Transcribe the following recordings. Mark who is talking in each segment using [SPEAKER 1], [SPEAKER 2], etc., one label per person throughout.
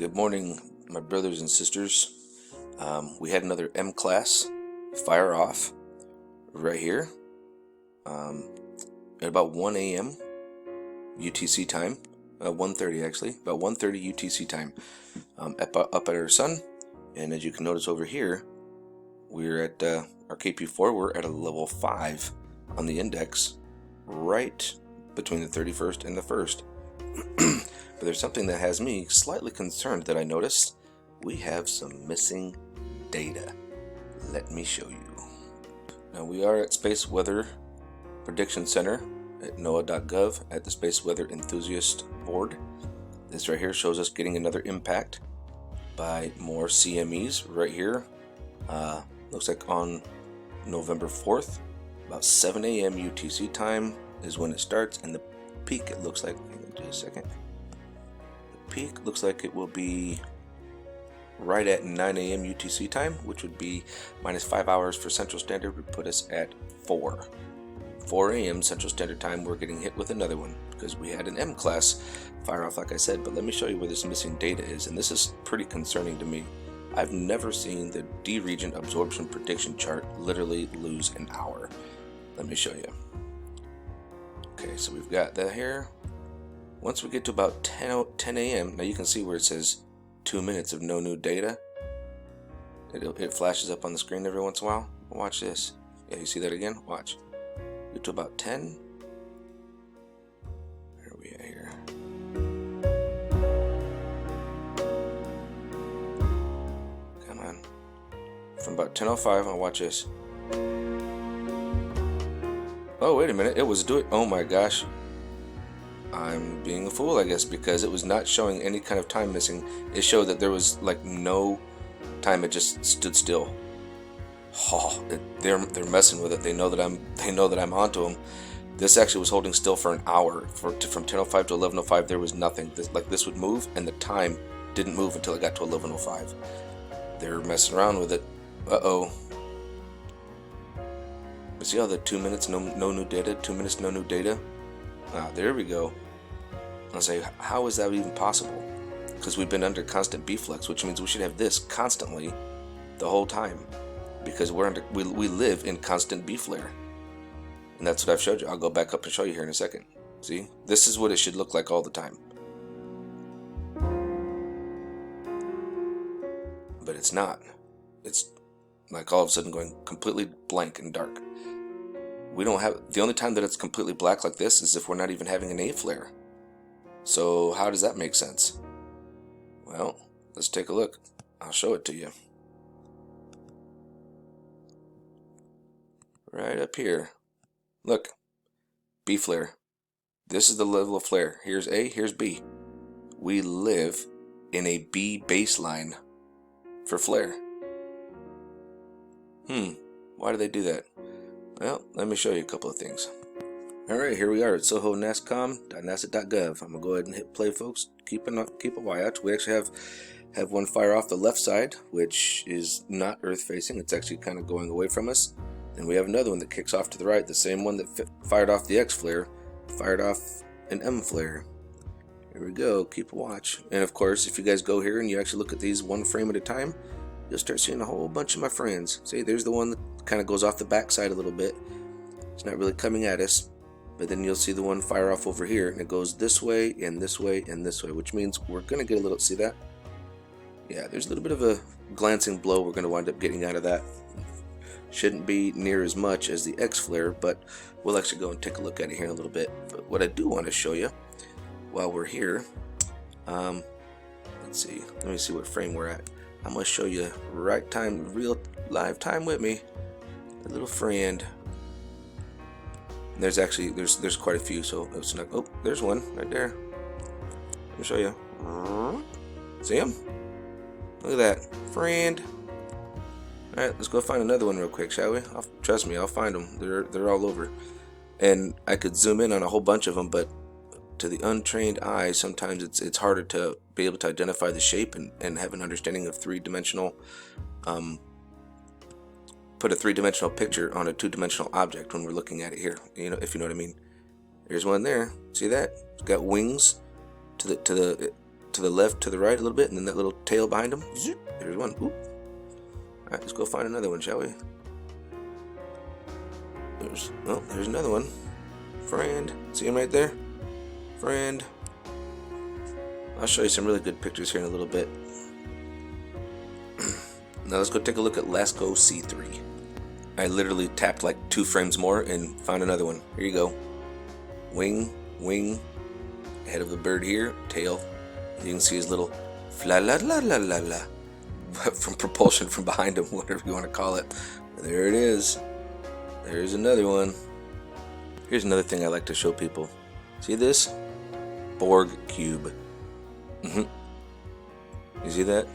[SPEAKER 1] Good morning, my brothers and sisters. We had another M class fire off right here at about 1 a.m. UTC time, 1:30 actually, about 1:30 UTC time, up at our sun. And as you can notice over here, we're at our KP4. We're at a level 5 on the index, right between the 31st and the 1st. But there's something that has me slightly concerned that I noticed. We have some missing data. Let me show you. Now we are at Space Weather Prediction Center at NOAA.gov at the Space Weather Enthusiast Board. This right here shows us getting another impact by more CMEs right here. Looks like on November 4th, about 7 a.m. UTC time is when it starts, and the peak, it looks like, just a second. The peak looks like it will be right at 9 a.m. UTC time, which would be minus 5 hours for Central Standard, would put us at 4 a.m. Central Standard Time. We're getting hit with another one because we had an M class fire off, like I said. But let me show you where this missing data is, and this is pretty concerning to me. I've never seen the D region absorption prediction chart literally lose an hour. Let me show you. Okay, so we've got that here. Once we get to about 10 a.m., now you can see where it says 2 minutes of no new data. It flashes up on the screen every once in a while. Watch this. Yeah, you see that again? Watch. Get to about 10. Where are we at here? Come on. From about 10:05, I'll watch this. Oh, wait a minute. It was doing. Oh my gosh. I'm being a fool, I guess, because it was not showing any kind of time missing. It showed that there was like no time. It just stood still. Oh, they're messing with it. They know that I'm onto them. This actually was holding still for an hour. From 10:05 to 11:05, there was nothing. This would move, and the time didn't move until it got to 11:05. They're messing around with it. Uh-oh. See how the 2 minutes no new data, 2 minutes no new data? Ah, there we go. I'll say, how is that even possible? Because we've been under constant B-flux, which means we should have this constantly the whole time, because we live in constant B-flare. And that's what I've showed you. I'll go back up and show you here in a second. See? This is what it should look like all the time. But it's not. It's like all of a sudden going completely blank and dark. We don't have, the only time that it's completely black like this is if we're not even having an A flare. So how does that make sense? Well, let's take a look. I'll show it to you. Right up here. Look. B flare. This is the level of flare. Here's A, here's B. We live in a B baseline for flare. Why do they do that? Well, let me show you a couple of things. Alright, here we are at soho.nascom.nasa.gov. I'm going to go ahead and hit play, folks. Keep a watch. We actually have one fire off the left side, which is not Earth facing. It's actually kind of going away from us. Then we have another one that kicks off to the right. The same one that fired off the X flare, fired off an M flare. Here we go. Keep a watch. And of course, if you guys go here and you actually look at these one frame at a time, you'll start seeing a whole bunch of my friends. See, there's the one that kind of goes off the backside a little bit. It's not really coming at us. But then you'll see the one fire off over here, and it goes this way, and this way, and this way, which means we're going to get a little, see that? Yeah, there's a little bit of a glancing blow we're going to wind up getting out of that. Shouldn't be near as much as the X flare, but we'll actually go and take a look at it here in a little bit. But what I do want to show you while we're here, let's see, let me see what frame we're at. I'm going to show you right time, real live time with me, a little friend. And there's actually, there's quite a few, so it's not, oh, there's one right there. Let me show you. See him? Look at that, friend. All right, let's go find another one real quick, shall we? Trust me, I'll find them. They're all over. And I could zoom in on a whole bunch of them, but to the untrained eye, sometimes it's harder to be able to identify the shape and have an understanding of three-dimensional, put a three-dimensional picture on a two-dimensional object when we're looking at it here. You know, if you know what I mean. There's one there. See that? It's got wings to the to the left, to the right a little bit, and then that little tail behind him. There's one. Ooh. All right, let's go find another one, shall we? There's another one. Friend, see him right there? Friend. I'll show you some really good pictures here in a little bit. Now let's go take a look at Lasco C3. I literally tapped like 2 frames more and found another one. Here you go. Wing, head of the bird here, tail. You can see his little fla la la la la la from propulsion from behind him, whatever you want to call it. There it is. There's another one. Here's another thing I like to show people. See this? Borg cube. You see that?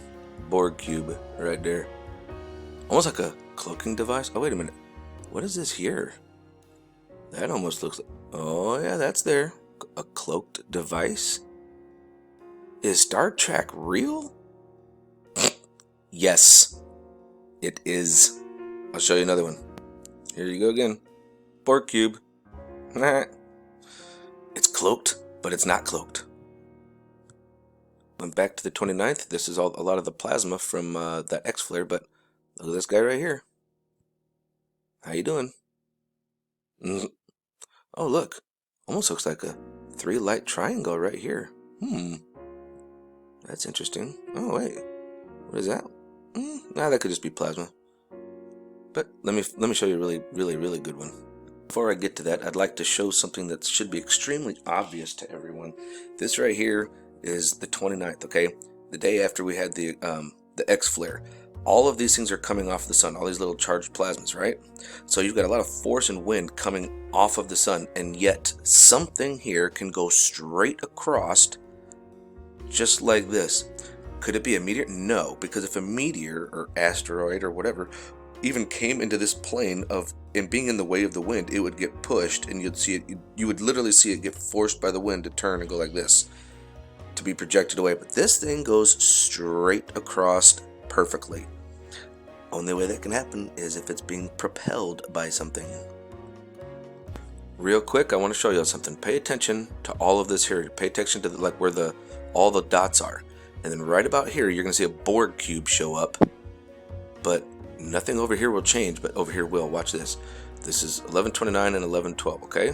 [SPEAKER 1] Borg cube right there. Almost like a cloaking device. Oh, wait a minute. What is this here? That almost looks like... Oh, yeah, that's there. A cloaked device? Is Star Trek real? Yes, it is. I'll show you another one. Here you go again. Borg cube. It's cloaked, but it's not cloaked. Went back to the 29th. This is a lot of the plasma from that X-flare, but look at this guy right here. How you doing? Oh, look. Almost looks like a 3-light triangle right here. That's interesting. Oh, wait. What is that? Nah, that could just be plasma. But let me show you a really good one. Before I get to that, I'd like to show something that should be extremely obvious to everyone. This right here is the 29th, okay? The day after we had the X-flare. All of these things are coming off the sun, all these little charged plasmas, right? So you've got a lot of force and wind coming off of the sun, and yet something here can go straight across just like this. Could it be a meteor? No, because if a meteor or asteroid or whatever even came into this plane of and being in the way of the wind, it would get pushed, and you'd see it. You would literally see it get forced by the wind to turn and go like this, to be projected away. But this thing goes straight across perfectly. Only way that can happen is if it's being propelled by something. Real quick, I want to show you something. Pay attention to all of this here. Pay attention to like where all the dots are, and then right about here you're gonna see a Borg cube show up, but nothing over here will change, but over here will. Watch this. This is 11:29 and 11:12. Okay,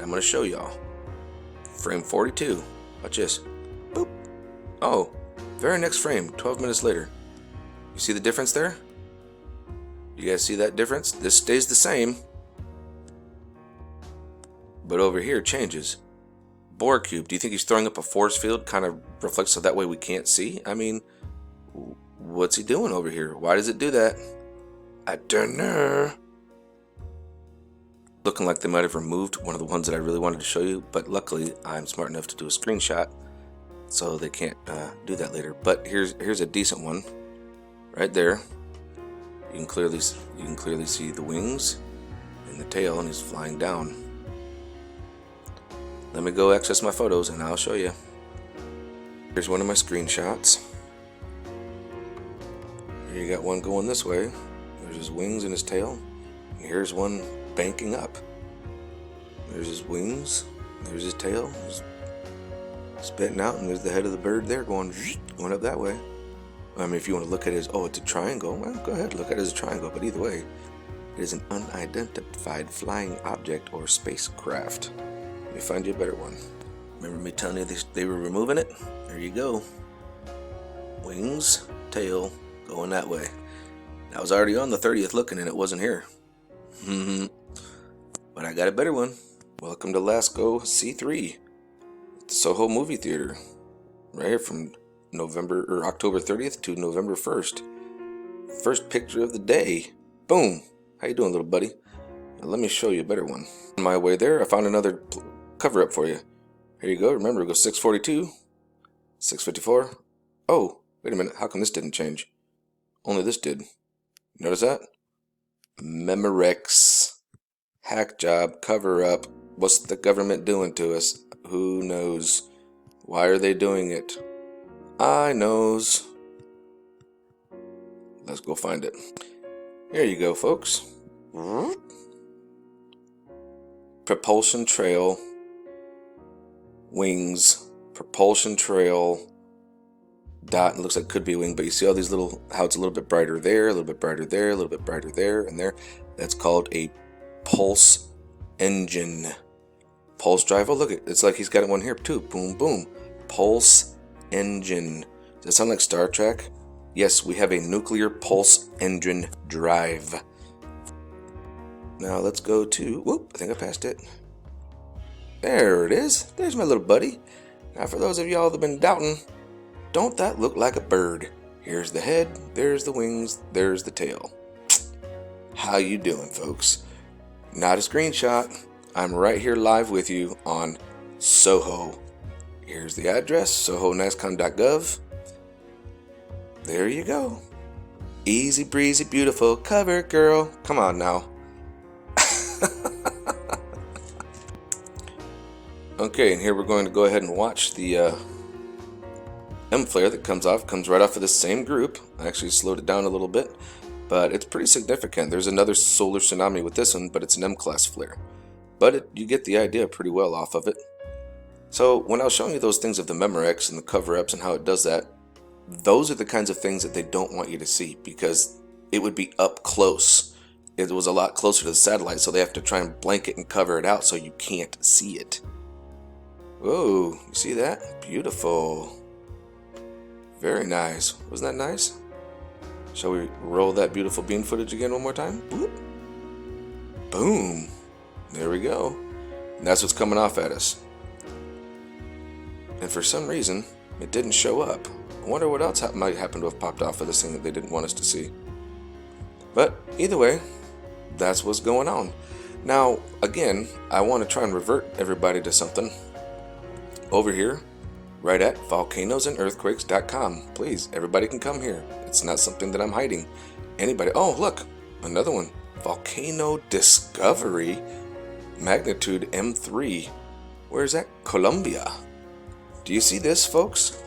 [SPEAKER 1] I'm gonna show y'all. Frame 42. Watch this. Boop. Oh, very next frame. 12 minutes later. You see the difference there? You guys see that difference? This stays the same, but over here changes. Borg cube. Do you think he's throwing up a force field, kind of reflects so that way we can't see? I mean, what's he doing over here? Why does it do that? I don't know. Looking like they might have removed one of the ones that I really wanted to show you, but luckily I'm smart enough to do a screenshot, so they can't do that later. But here's a decent one, right there. You can clearly see the wings and the tail, and he's flying down. Let me go access my photos and I'll show you. Here's one of my screenshots. Here you got one going this way. There's his wings and his tail. And here's one banking up. There's his wings. There's his tail. He's spitting out, and there's the head of the bird there going up that way. I mean, if you want to look at it as, oh, it's a triangle, well, go ahead, look at it as a triangle. But either way, it is an unidentified flying object or spacecraft. Let me find you a better one. Remember me telling you they were removing it? There you go. Wings, tail, going that way. I was already on the 30th looking, and it wasn't here. But I got a better one. Welcome to Lasco C3. The Soho movie theater. Right here from October 30th to November 1st. First picture of the day. Boom. How you doing, little buddy? Now let me show you a better one. On my way there, I found another cover up for you. Here you go. Remember, it goes 642, 654. Oh, wait a minute. How come this didn't change? Only this did. Notice that? Memorex. Hack job. Cover up. What's the government doing to us? Who knows? Why are they doing it? I knows. Let's go find it. Here you go, folks. Propulsion trail. Wings. Propulsion trail. dot, and it looks like it could be a wing, but you see all these little, how it's a little bit brighter there, a little bit brighter there, a little bit brighter there, and there. That's called a pulse engine. Pulse drive. Oh, look, it's like he's got one here too. Boom, boom. Pulse engine. Does that sound like Star Trek? Yes, we have a nuclear pulse engine drive. Now let's go to, whoop, I think I passed it. There it is. There's my little buddy. Now for those of y'all that have been doubting, don't that look like a bird? Here's the head, there's the wings, there's the tail. How you doing, folks? Not a screenshot. I'm right here live with you on Soho. Here's the address, sohonascon.gov. There you go. Easy breezy, beautiful cover girl. Come on now. Okay, and here we're going to go ahead and watch the M flare that comes right off of the same group. I actually slowed it down a little bit, but it's pretty significant. There's another solar tsunami with this one, but it's an M-class flare. But you get the idea pretty well off of it. So when I was showing you those things of the Memorex and the cover-ups and how it does that, those are the kinds of things that they don't want you to see because it would be up close. It was a lot closer to the satellite, so they have to try and blanket and cover it out so you can't see it. Whoa, you see that? Beautiful. Very nice. Wasn't that nice? Shall we roll that beautiful beam footage again one more time? Boop. Boom. There we go. And that's what's coming off at us. And for some reason, it didn't show up. I wonder what else might happen to have popped off of this thing that they didn't want us to see. But either way, that's what's going on. Now, again, I want to try and revert everybody to something over here, right at volcanoesandearthquakes.com. Please, everybody can come here. It's not something that I'm hiding. Anybody. Oh, look, another one. Volcano Discovery, magnitude M3. Where's that? Colombia. Do you see this, folks?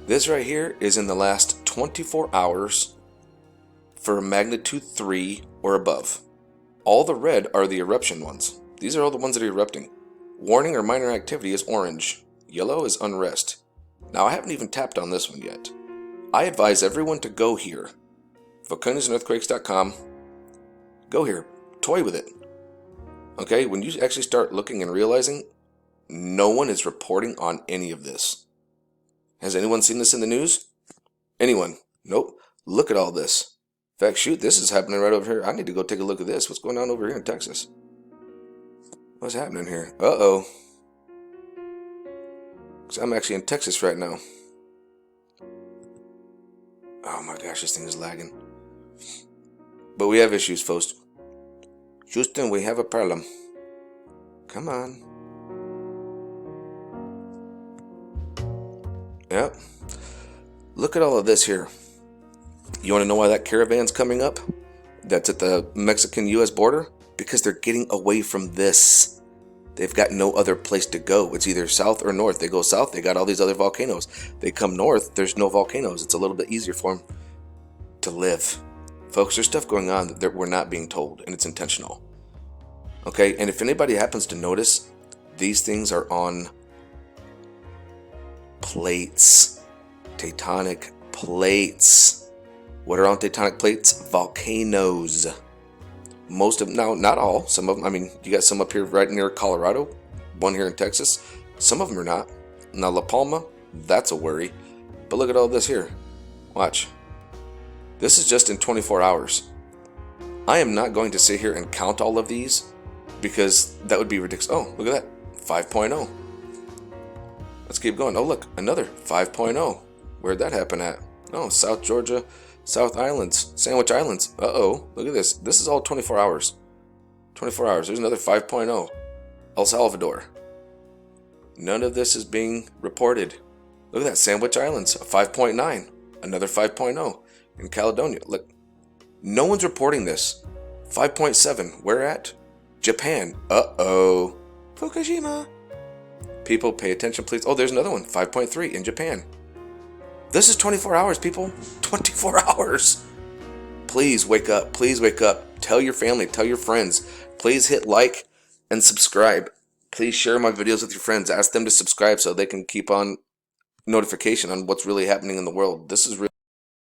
[SPEAKER 1] This right here is in the last 24 hours for a magnitude 3 or above. All the red are the eruption ones. These are all the ones that are erupting. Warning or minor activity is orange. Yellow is unrest. Now, I haven't even tapped on this one yet. I advise everyone to go here. volcanoesandearthquakes.com. Go here. Toy with it. Okay, when you actually start looking and realizing no one is reporting on any of this. Has anyone seen this in the news? Anyone? Nope. Look at all this. In fact, shoot, this is happening right over here. I need to go take a look at this. What's going on over here in Texas? What's happening here? Uh-oh. So I'm actually in Texas right now. Oh my gosh, this thing is lagging. But we have issues, folks. Houston, we have a problem. Come on. Yep. Look at all of this here. You want to know why that caravan's coming up? That's at the Mexican-U.S. border? Because they're getting away from this. They've got no other place to go. It's either south or north. They go south, they got all these other volcanoes. They come north, there's no volcanoes. It's a little bit easier for them to live. Folks, there's stuff going on that we're not being told, and it's intentional. Okay, and if anybody happens to notice, these things are on plates. Tectonic plates. What are on tectonic plates? Volcanoes. Most of them, now not all, some of them, I mean, you got some up here right near Colorado, one here in Texas. Some of them are not. Now La Palma, that's a worry. But look at all this here. Watch. This is just in 24 hours. I am not going to sit here and count all of these because that would be ridiculous. Oh, look at that. 5.0. Let's keep going. Oh, look, another 5.0. Where'd that happen at? Oh, South Georgia, South Islands, Sandwich Islands. Uh-oh, look at this. This is all 24 hours. 24 hours. There's another 5.0. El Salvador. None of this is being reported. Look at that, Sandwich Islands, 5.9. Another 5.0. In Caledonia, look. No one's reporting this. 5.7. Where at? Japan. Uh-oh. Fukushima. People, pay attention, please. Oh, there's another one. 5.3 in Japan. This is 24 hours, people. 24 hours. Please wake up. Please wake up. Tell your family. Tell your friends. Please hit like and subscribe. Please share my videos with your friends. Ask them to subscribe so they can keep on notification on what's really happening in the world. This is really